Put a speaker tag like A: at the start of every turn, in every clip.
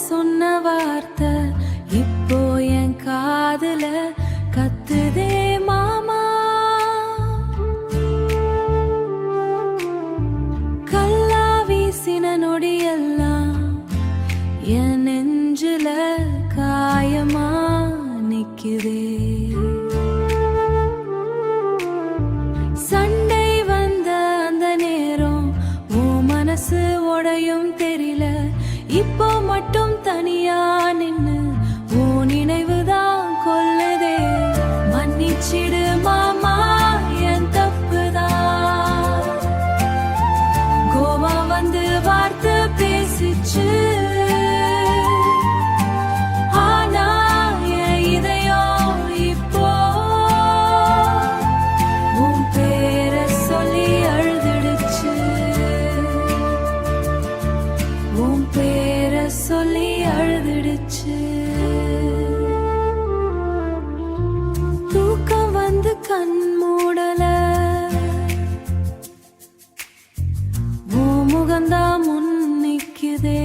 A: சொன்ன வார்த்தை இப்போ என் காதுல கத்துதே மாமா. கல்லா வீசின நொடியெல்லாம் என் நெஞ்சில காயமா நிக்குதே. சண்டை வந்த அந்த நேரம் உன் மனசு உடையும் தெரியல. இப்போ மட்டும் தனியா நின்னு உன் நினைவுதான் கொல்லுதே. மன்னிச்சிடு மாமா, என் தப்புதான். கோவா வந்து வார்த்தை பேசிச்சு, ஆனா என் இதயம் இப்போ உன் பேரை சொல்லி அழுதுடுச்சு. உன் பேரை சொல்லி அழுதுடுச்சு. தூக்கம் வந்து கண் மூடல, உன் முகந்தா முன் நிக்குதே.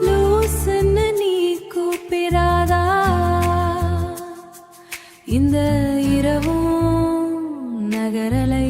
A: லூசுன்னு நீ கூப்பிடாதா? இந்த இரவும் நகரலை